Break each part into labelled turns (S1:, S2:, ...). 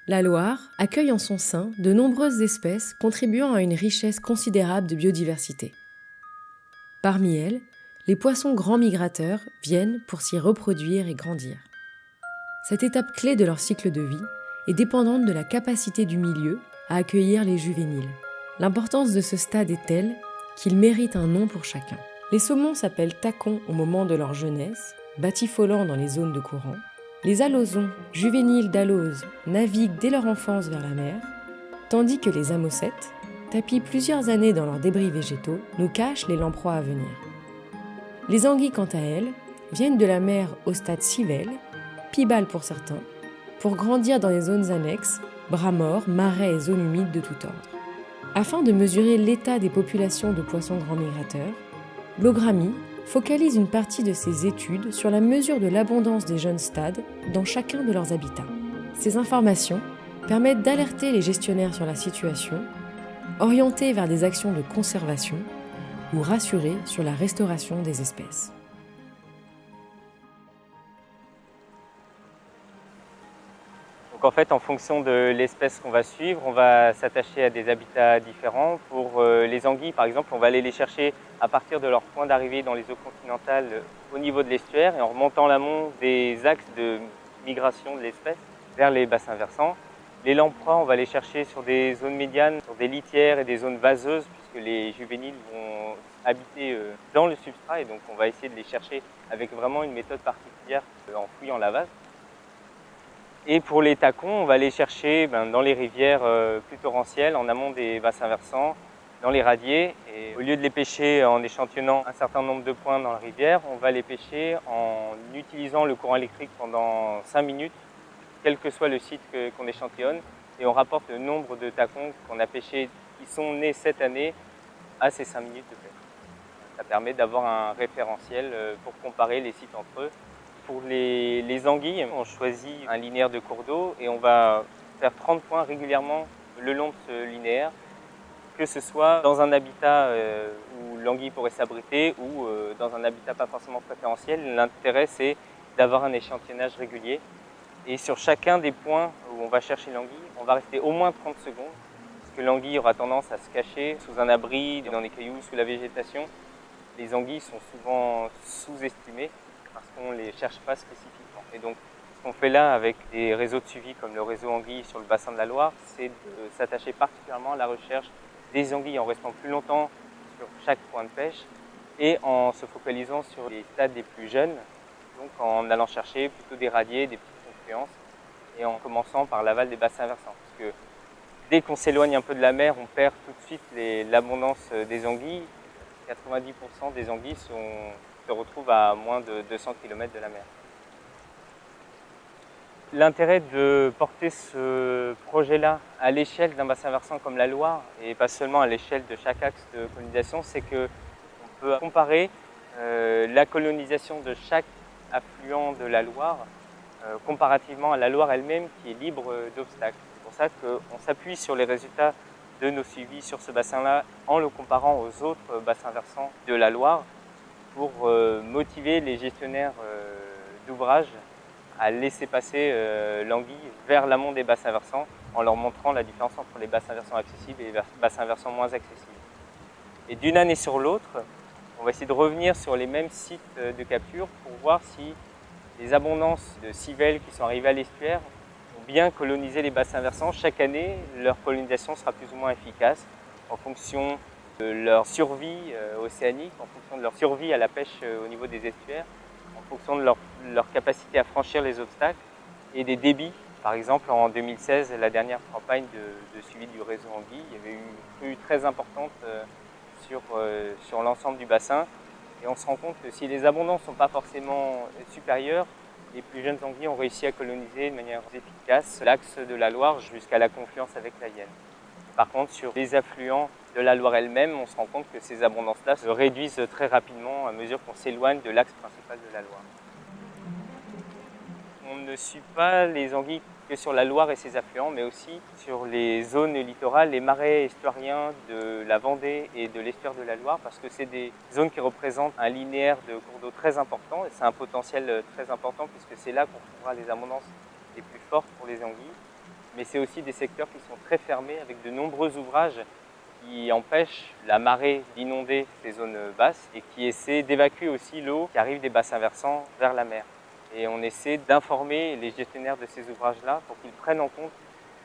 S1: La Loire accueille en son sein de nombreuses espèces contribuant à une richesse considérable de biodiversité. Parmi elles, les poissons grands migrateurs viennent pour s'y reproduire et grandir. Cette étape clé de leur cycle de vie est dépendante de la capacité du milieu à accueillir les juvéniles. L'importance de ce stade est telle qu'il mérite un nom pour chacun. Les saumons s'appellent tacons au moment de leur jeunesse, batifolants dans les zones de courant. Les alozons, juvéniles d'alose, naviguent dès leur enfance vers la mer, tandis que les amocettes, tapis plusieurs années dans leurs débris végétaux, nous cachent les lamproies à venir. Les anguilles, quant à elles, viennent de la mer au stade civelle, pibale pour certains, pour grandir dans les zones annexes, bras morts, marais et zones humides de tout ordre. Afin de mesurer l'état des populations de poissons grands migrateurs, l'OGRAMI focalise une partie de ses études sur la mesure de l'abondance des jeunes stades dans chacun de leurs habitats. Ces informations permettent d'alerter les gestionnaires sur la situation, orienter vers des actions de conservation ou rassurer sur la restauration des espèces.
S2: Donc en fait, en fonction de l'espèce qu'on va suivre, on va s'attacher à des habitats différents. Pour les anguilles, par exemple, on va aller les chercher à partir de leur point d'arrivée dans les eaux continentales au niveau de l'estuaire et en remontant l'amont des axes de migration de l'espèce vers les bassins versants. Les lamproies, on va les chercher sur des zones médianes, sur des litières et des zones vaseuses, puisque les juvéniles vont habiter dans le substrat et donc on va essayer de les chercher avec vraiment une méthode particulière en fouillant la vase. Et pour les tacons, on va les chercher dans les rivières plus torrentielles, en amont des bassins versants, dans les radiers. Et au lieu de les pêcher en échantillonnant un certain nombre de points dans la rivière, on va les pêcher en utilisant le courant électrique pendant 5 minutes, quel que soit le site qu'on échantillonne. Et on rapporte le nombre de tacons qu'on a pêchés qui sont nés cette année à ces 5 minutes de pêche. Ça permet d'avoir un référentiel pour comparer les sites entre eux. Pour les anguilles, on choisit un linéaire de cours d'eau et on va faire 30 points régulièrement le long de ce linéaire, que ce soit dans un habitat où l'anguille pourrait s'abriter ou dans un habitat pas forcément préférentiel. L'intérêt, c'est d'avoir un échantillonnage régulier. Et sur chacun des points où on va chercher l'anguille, on va rester au moins 30 secondes, parce que l'anguille aura tendance à se cacher sous un abri, dans les cailloux, sous la végétation. Les anguilles sont souvent sous-estimées parce qu'on ne les cherche pas spécifiquement. Et donc, ce qu'on fait là avec des réseaux de suivi comme le réseau anguille sur le bassin de la Loire, c'est de s'attacher particulièrement à la recherche des anguilles en restant plus longtemps sur chaque point de pêche et en se focalisant sur les stades les plus jeunes, donc en allant chercher plutôt des radiers, des petites confluences et en commençant par l'aval des bassins versants. Parce que dès qu'on s'éloigne un peu de la mer, on perd tout de suite l'abondance des anguilles. 90% des anguilles se retrouvent à moins de 200 km de la mer. L'intérêt de porter ce projet-là à l'échelle d'un bassin versant comme la Loire, et pas seulement à l'échelle de chaque axe de colonisation, c'est qu'on peut comparer la colonisation de chaque affluent de la Loire comparativement à la Loire elle-même qui est libre d'obstacles. C'est pour ça qu'on s'appuie sur les résultats de nos suivis sur ce bassin-là en le comparant aux autres bassins versants de la Loire pour motiver les gestionnaires d'ouvrages à laisser passer l'anguille vers l'amont des bassins versants en leur montrant la différence entre les bassins versants accessibles et les bassins versants moins accessibles. Et d'une année sur l'autre, on va essayer de revenir sur les mêmes sites de capture pour voir si les abondances de civelles qui sont arrivées à l'estuaire ont bien colonisé les bassins versants. Chaque année, leur colonisation sera plus ou moins efficace en fonction de leur survie océanique, en fonction de leur survie à la pêche au niveau des estuaires, en fonction de leur capacité à franchir les obstacles et des débits. Par exemple, en 2016, la dernière campagne de suivi du réseau anguille, il y avait eu une crue très importante sur l'ensemble du bassin. Et on se rend compte que si les abondances ne sont pas forcément supérieures, les plus jeunes anguilles ont réussi à coloniser de manière efficace l'axe de la Loire jusqu'à la confluence avec la Yenne. Par contre, sur les affluents de la Loire elle-même, on se rend compte que ces abondances-là se réduisent très rapidement à mesure qu'on s'éloigne de l'axe principal de la Loire. On ne suit pas les anguilles que sur la Loire et ses affluents, mais aussi sur les zones littorales, les marais estuariens de la Vendée et de l'estuaire de la Loire, parce que c'est des zones qui représentent un linéaire de cours d'eau très important, et c'est un potentiel très important, puisque c'est là qu'on trouvera les abondances les plus fortes pour les anguilles. mais c'est aussi des secteurs qui sont très fermés avec de nombreux ouvrages qui empêchent la marée d'inonder ces zones basses et qui essaient d'évacuer aussi l'eau qui arrive des bassins versants vers la mer. Et on essaie d'informer les gestionnaires de ces ouvrages-là pour qu'ils prennent en compte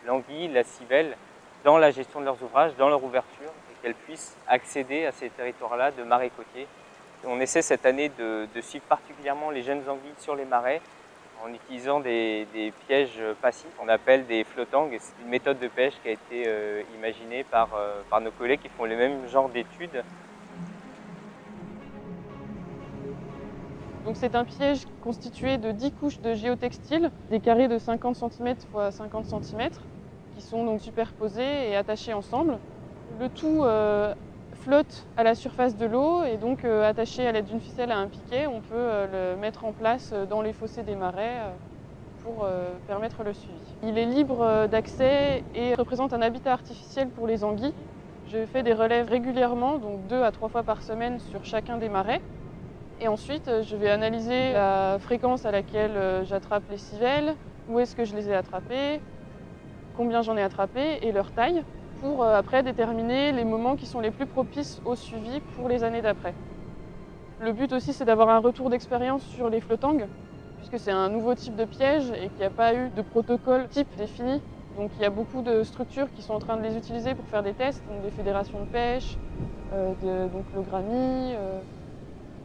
S2: l'anguille, la civelle dans la gestion de leurs ouvrages, dans leur ouverture, et qu'elles puissent accéder à ces territoires-là de marais côtiers. Et on essaie cette année de suivre particulièrement les jeunes anguilles sur les marais en utilisant des pièges passifs qu'on appelle des flotangs. C'est une méthode de pêche qui a été imaginée par nos collègues qui font le même genre d'études.
S3: Donc c'est un piège constitué de 10 couches de géotextile, des carrés de 50 cm x 50 cm, qui sont donc superposés et attachés ensemble. Le tout flotte à la surface de l'eau et donc attaché à l'aide d'une ficelle à un piquet, on peut le mettre en place dans les fossés des marais pour permettre le suivi. Il est libre d'accès et représente un habitat artificiel pour les anguilles. Je fais des relèves régulièrement, donc 2 à 3 fois par semaine sur chacun des marais. Et ensuite, je vais analyser la fréquence à laquelle j'attrape les civelles, où est-ce que je les ai attrapées, combien j'en ai attrapé et leur taille, pour après déterminer les moments qui sont les plus propices au suivi pour les années d'après. Le but aussi, c'est d'avoir un retour d'expérience sur les flottangs, puisque c'est un nouveau type de piège et qu'il n'y a pas eu de protocole type défini. Donc il y a beaucoup de structures qui sont en train de les utiliser pour faire des tests, donc des fédérations de pêche, donc l'OGRAMI.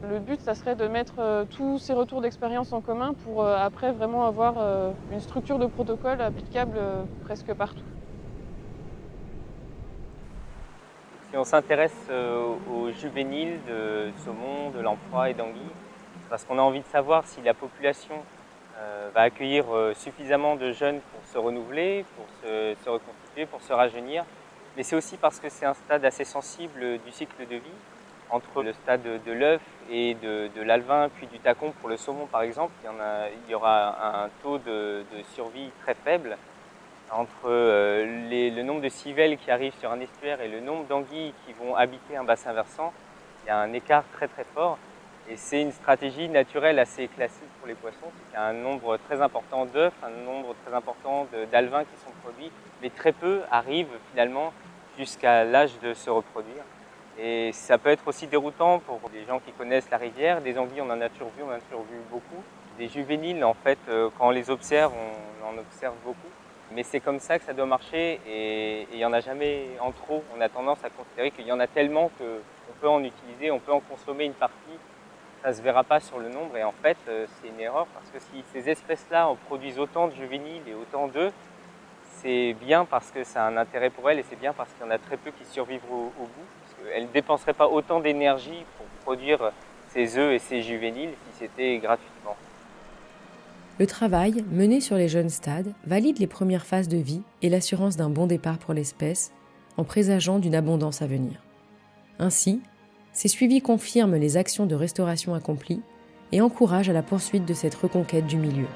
S3: Le but, ça serait de mettre tous ces retours d'expérience en commun pour après vraiment avoir une structure de protocole applicable presque partout.
S2: Si on s'intéresse aux juvéniles de saumon, de lamproie et d'anguille, c'est parce qu'on a envie de savoir si la population va accueillir suffisamment de jeunes pour se renouveler, pour se reconstituer, pour se rajeunir. Mais c'est aussi parce que c'est un stade assez sensible du cycle de vie. Entre le stade de l'œuf et de l'alevin, puis du tacon pour le saumon par exemple, il y aura un taux de survie très faible. Entre le nombre de civelles qui arrivent sur un estuaire et le nombre d'anguilles qui vont habiter un bassin versant, il y a un écart très très fort. Et c'est une stratégie naturelle assez classique pour les poissons, c'est qu'il y a un nombre très important d'œufs, un nombre très important d'alevins qui sont produits, mais très peu arrivent finalement jusqu'à l'âge de se reproduire. Et ça peut être aussi déroutant pour les gens qui connaissent la rivière. Des anguilles, on en a toujours vu beaucoup. Des juvéniles, en fait, quand on les observe, on en observe beaucoup. Mais c'est comme ça que ça doit marcher et il n'y en a jamais en trop. On a tendance à considérer qu'il y en a tellement qu'on peut en utiliser, on peut en consommer une partie. Ça ne se verra pas sur le nombre et en fait, c'est une erreur parce que si ces espèces-là en produisent autant de juvéniles et autant d'œufs, c'est bien parce que ça a un intérêt pour elles et c'est bien parce qu'il y en a très peu qui survivent au bout. Elle ne dépenserait pas autant d'énergie pour produire ses œufs et ses juvéniles si c'était gratuitement.
S1: Le travail, mené sur les jeunes stades, valide les premières phases de vie et l'assurance d'un bon départ pour l'espèce, en présageant d'une abondance à venir. Ainsi, ces suivis confirment les actions de restauration accomplies et encouragent à la poursuite de cette reconquête du milieu.